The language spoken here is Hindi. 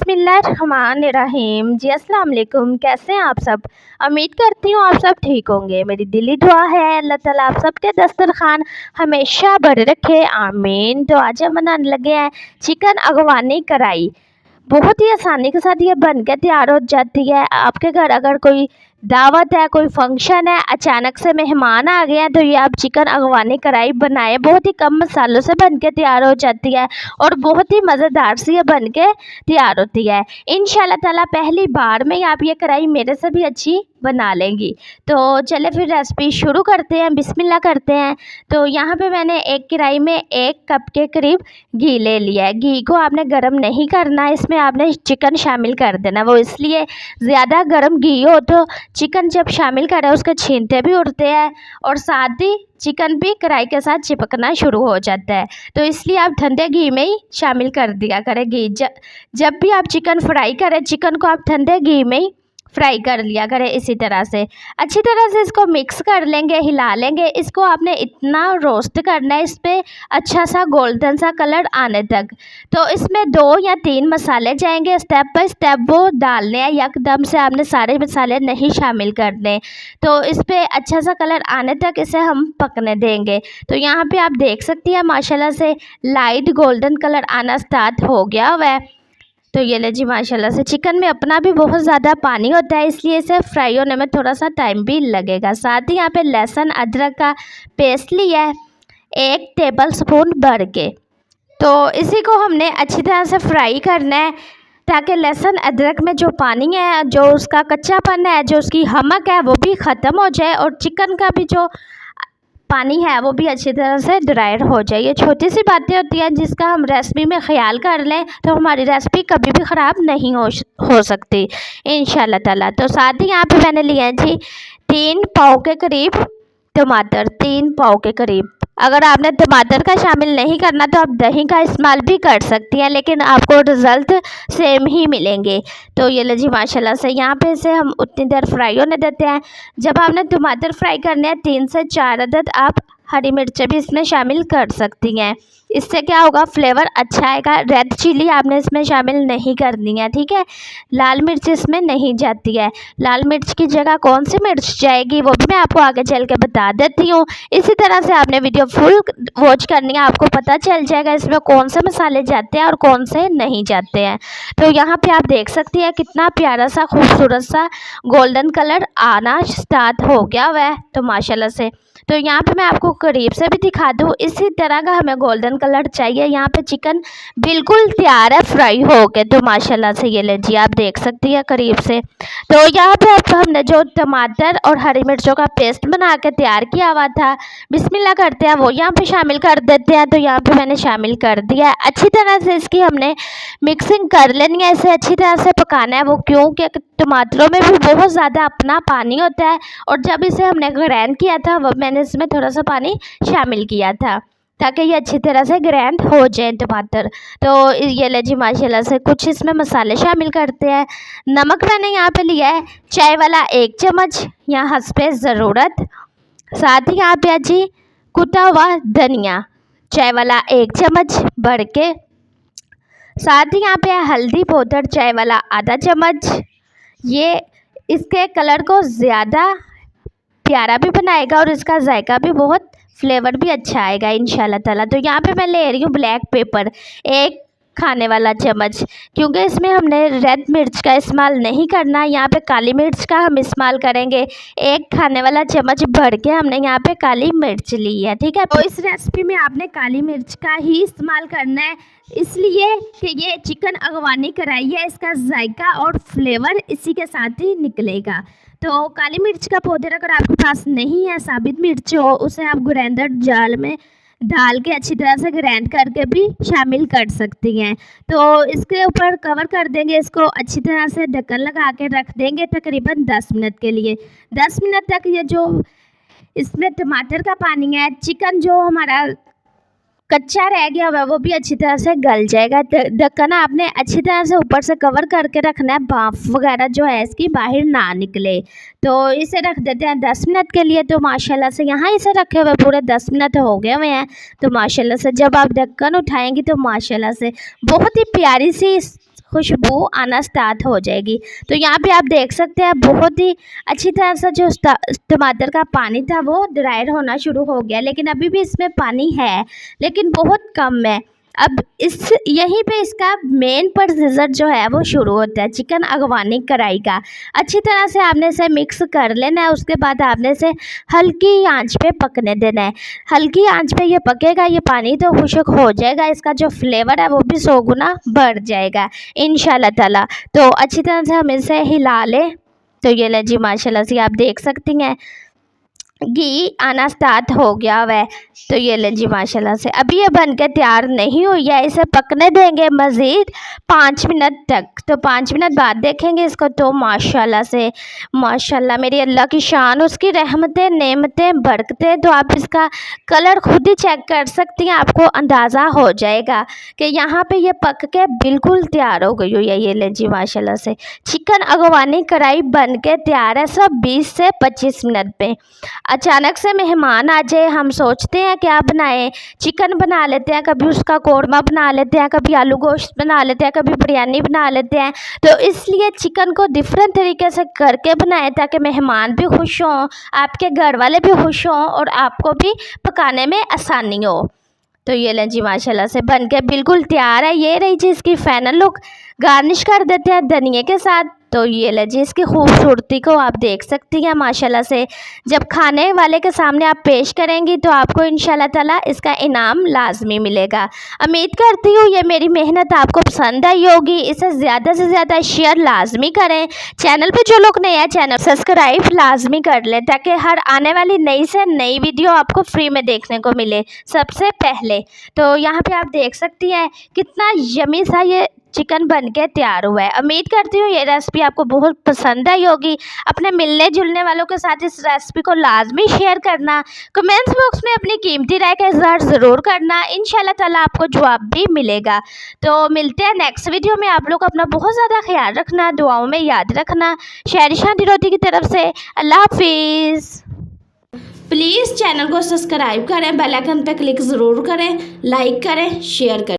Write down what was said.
बिस्मिल्लाहिर्रहमानिर्रहीम। जी अस्सलाम वालेकुम। कैसे हैं आप सब? उम्मीद करती हूँ आप सब ठीक होंगे। मेरी दिली दुआ है अल्लाह ताला आप सबके दस्तरखान हमेशा भरे रखे, आमीन। तो आज हम बनाने लगे हैं चिकन अगवानी कढ़ाई। बहुत ही आसानी के साथ ये बन के तैयार हो जाती है। आपके घर अगर कोई दावत है, कोई फंक्शन है, अचानक से मेहमान आ गए हैं, तो ये आप चिकन अगवानी कढ़ाई बनाएं। बहुत ही कम मसालों से बन के तैयार हो जाती है और बहुत ही मज़ेदार सी ये बन के तैयार होती है। इंशाल्लाह ताला पहली बार में ही आप ये कढ़ाई मेरे से भी अच्छी बना लेंगी। तो चले फिर रेसिपी शुरू करते हैं, बिस्मिल्लाह करते हैं। तो यहाँ पे मैंने एक कढ़ाई में 1 कप के करीब घी ले लिया है। घी को आपने गर्म नहीं करना है, इसमें आपने चिकन शामिल कर देना। वो इसलिए ज़्यादा गर्म घी हो तो चिकन जब शामिल करें उसके छींटे भी उड़ते हैं और साथ ही चिकन भी कढ़ाई के साथ चिपकना शुरू हो जाता है। तो इसलिए आप ठंडे घी में ही शामिल कर दिया करें घी। जब भी आप चिकन फ्राई करें, चिकन को आप ठंडे घी में ही फ्राई कर लिया करें। इसी तरह से अच्छी तरह से इसको मिक्स कर लेंगे, हिला लेंगे। इसको आपने इतना रोस्ट करना है इस पर अच्छा सा गोल्डन सा कलर आने तक। तो इसमें 2 या 3 मसाले जाएंगे, स्टेप बाय स्टेप वो डालने हैं। एकदम से आपने सारे मसाले नहीं शामिल करने। तो इस पर अच्छा सा कलर आने तक इसे हम पकने देंगे। तो यहाँ पे आप देख सकती हैं माशाल्लाह से लाइट गोल्डन कलर आना स्टार्ट हो गया हुआ है। तो ये ले जी माशाल्लाह से चिकन में अपना भी बहुत ज़्यादा पानी होता है, इसलिए इसे फ्राई होने में थोड़ा सा टाइम भी लगेगा। साथ ही यहाँ पे लहसुन अदरक का पेस्ट लिया है 1 टेबल स्पून भर के। तो इसी को हमने अच्छी तरह से फ्राई करना है ताकि लहसुन अदरक में जो पानी है, जो उसका कच्चापन है, जो उसकी हमक है, वो भी ख़त्म हो जाए और चिकन का भी जो पानी है वो भी अच्छी तरह से ड्रायर हो जाए। ये छोटी सी बातें होती हैं जिसका हम रेसिपी में ख्याल कर लें तो हमारी रेसिपी कभी भी ख़राब नहीं हो सकती इंशाल्लाह ताला। तो साथ ही यहाँ पे मैंने लिया है जी 3 पाव के करीब टमाटर, 3 पाव के करीब। अगर आपने टमाटर का शामिल नहीं करना तो आप दही का इस्तेमाल भी कर सकती हैं, लेकिन आपको रिज़ल्ट सेम ही मिलेंगे। तो ये ले जी माशाल्लाह से यहाँ पे इसे हम उतनी देर फ्राई होने देते हैं। जब आपने टमाटर फ्राई करने हैं 3 से 4 अदद आप हरी मिर्चें भी इसमें शामिल कर सकती हैं। इससे क्या होगा, फ्लेवर अच्छा आएगा। रेड चिली आपने इसमें शामिल नहीं करनी है, ठीक है। लाल मिर्च इसमें नहीं जाती है। लाल मिर्च की जगह कौन सी मिर्च जाएगी वो भी मैं आपको आगे चल के बता देती हूँ। इसी तरह से आपने वीडियो फुल वॉच करनी है, आपको पता चल जाएगा इसमें कौन से मसाले जाते हैं और कौन से नहीं जाते हैं। तो यहाँ पे आप देख सकती हैं कितना प्यारा सा खूबसूरत सा गोल्डन कलर आना स्टार्ट हो गया हुआ है। तो माशाल्लाह से तो यहाँ पे मैं आपको करीब से भी दिखा दूँ, इसी तरह का हमें गोल्डन कलर चाहिए। यहाँ पे चिकन बिल्कुल तैयार है फ्राई हो के। तो माशाल्लाह से ये लीजिए आप देख सकती है करीब से। तो यहाँ पे अब हमने जो टमाटर और हरी मिर्चों का पेस्ट बना के तैयार किया हुआ था, बिस्मिल्लाह करते हैं वो यहाँ पे शामिल कर देते हैं। तो यहाँ पे मैंने शामिल कर दिया है। अच्छी तरह से इसकी हमने मिक्सिंग कर लेनी है, इसे अच्छी तरह से पकाना है। वो क्योंकि टमाटरों में भी बहुत ज़्यादा अपना पानी होता है और जब इसे हमने ग्राइंड किया था वो मैंने इसमें थोड़ा सा पानी शामिल किया था ताकि ये अच्छी तरह से ग्राइंड हो जाए टमाटर। तो ये ले जी माशाल्लाह से कुछ इसमें मसाले शामिल करते हैं। नमक मैंने यहाँ पे लिया है चाय वाला 1 चम्मच, यहाँ हस्बे ज़रूरत। साथ ही यहाँ पे है जी कुटा हुआ धनिया चाय वाला 1 चम्मच भर के। साथ ही यहाँ पे है हल्दी पाउडर चाय वाला आधा चम्मच। ये इसके कलर को ज़्यादा प्यारा भी बनाएगा और इसका जायका भी बहुत फ्लेवर भी अच्छा आएगा इंशाल्लाह ताला। तो यहाँ पे मैं ले रही हूँ ब्लैक पेपर 1 खाने वाला चम्मच, क्योंकि इसमें हमने रेड मिर्च का इस्तेमाल नहीं करना। यहाँ पे काली मिर्च का हम इस्तेमाल करेंगे। 1 खाने वाला चम्मच भर के हमने यहाँ पे काली मिर्च ली है, ठीक है। तो इस रेसिपी में आपने काली मिर्च का ही इस्तेमाल करना है, इसलिए कि ये चिकन अगवानी कढ़ाई है, इसका जायका और फ्लेवर इसी के साथ ही निकलेगा। तो काली मिर्च का पाउडर अगर आपके पास नहीं है, साबित मिर्च हो, उसे आप ग्राइंडर जार में डाल के अच्छी तरह से ग्राइंड करके भी शामिल कर सकती हैं। तो इसके ऊपर कवर कर देंगे, इसको अच्छी तरह से ढक्कन लगा के रख देंगे तकरीबन 10 मिनट के लिए। 10 मिनट तक ये जो इसमें टमाटर का पानी है, चिकन जो हमारा कच्चा रह गया हुआ वो भी अच्छी तरह से गल जाएगा। ढक्कन आपने अच्छी तरह से ऊपर से कवर करके रखना है, भाप वगैरह जो है इसकी बाहर ना निकले। तो इसे रख देते हैं 10 मिनट के लिए। तो माशाल्लाह से यहाँ इसे रखे हुए पूरे 10 मिनट हो गए हुए हैं। तो माशाल्लाह से जब आप ढक्कन उठाएंगी तो माशाल्लाह से बहुत ही प्यारी सी खुशबू आना स्टार्ट हो जाएगी। तो यहाँ पे आप देख सकते हैं बहुत ही अच्छी तरह से जो टमाटर का पानी था वो ड्राई होना शुरू हो गया, लेकिन अभी भी इसमें पानी है लेकिन बहुत कम है। अब इस यहीं पे इसका मेन प्रोसीजर जो है वो शुरू होता है चिकन अगवानी कढ़ाई का। अच्छी तरह से आपने इसे मिक्स कर लेना है, उसके बाद आपने इसे हल्की आंच पे पकने देना है। हल्की आंच पे ये पकेगा, ये पानी तो खुश्क हो जाएगा, इसका जो फ्लेवर है वो भी 100 गुना बढ़ जाएगा इंशाल्लाह ताला। तो अच्छी तरह से हम इसे हिला लें। तो ये ले जी माशाल्लाह से आप देख सकती हैं घी आना स्टार्ट हो गया हुआ है। तो ये लें जी माशाल्लाह से अभी ये बनकर तैयार नहीं हुई है, इसे पकने देंगे मज़ीद 5 मिनट तक। तो 5 मिनट बाद देखेंगे इसको। तो माशाल्लाह से माशाल्लाह मेरी अल्लाह की शान, उसकी रहमतें नेमतें बरकतें। तो आप इसका कलर खुद ही चेक कर सकती हैं, आपको अंदाज़ा हो जाएगा कि यहाँ पे ये पक के बिल्कुल तैयार हो गई हुई है। ये लें जी माशाल्लाह से चिकन अगवानी कढ़ाई बन के तैयार है सब 20 से 25 मिनट पे। अचानक से मेहमान आ जाए, हम सोचते हैं क्या बनाएं, चिकन बना लेते हैं, कभी उसका कौरमा बना लेते हैं, कभी आलू गोश्त बना लेते हैं, कभी बिरयानी बना लेते हैं। तो इसलिए चिकन को डिफरेंट तरीके से करके बनाएं ताकि मेहमान भी खुश हों, आपके घर वाले भी खुश हों और आपको भी पकाने में आसानी हो। तो ये लें जी माशाल्लाह से बन के बिल्कुल तैयार है। ये रही जी इसकी फाइनल लुक। गार्निश कर देते हैं धनिया के साथ। तो ये ले जी इसकी खूबसूरती को आप देख सकती हैं माशाल्लाह से। जब खाने वाले के सामने आप पेश करेंगी तो आपको इंशाल्लाह ताला इसका इनाम लाजमी मिलेगा। उम्मीद करती हूँ ये मेरी मेहनत आपको पसंद आई होगी। इसे ज़्यादा से ज़्यादा शेयर लाजमी करें। चैनल पे जो लोग नए हैं चैनल सब्सक्राइब लाजमी कर लें ताकि हर आने वाली नई से नई वीडियो आपको फ्री में देखने को मिले सबसे पहले। तो यहाँ पे आप देख सकती हैं कितना यमी सा ये चिकन बन के तैयार हुआ है। उम्मीद करती हूँ ये रेसिपी आपको बहुत पसंद आई होगी। अपने मिलने जुलने वालों के साथ इस रेसिपी को लाजमी शेयर करना। कमेंट्स बॉक्स में अपनी कीमती राय का इज़हार ज़रूर करना, इंशाल्लाह ताला आपको जवाब भी मिलेगा। तो मिलते हैं नेक्स्ट वीडियो में। आप लोग अपना बहुत ज़्यादा ख्याल रखना, दुआओं में याद रखना। शहरिशां दिरोती की तरफ से अल्लाह हाफिज़। प्लीज़ चैनल को सब्सक्राइब करें, बेल आइकन पर क्लिक ज़रूर करें, लाइक करें, शेयर करें।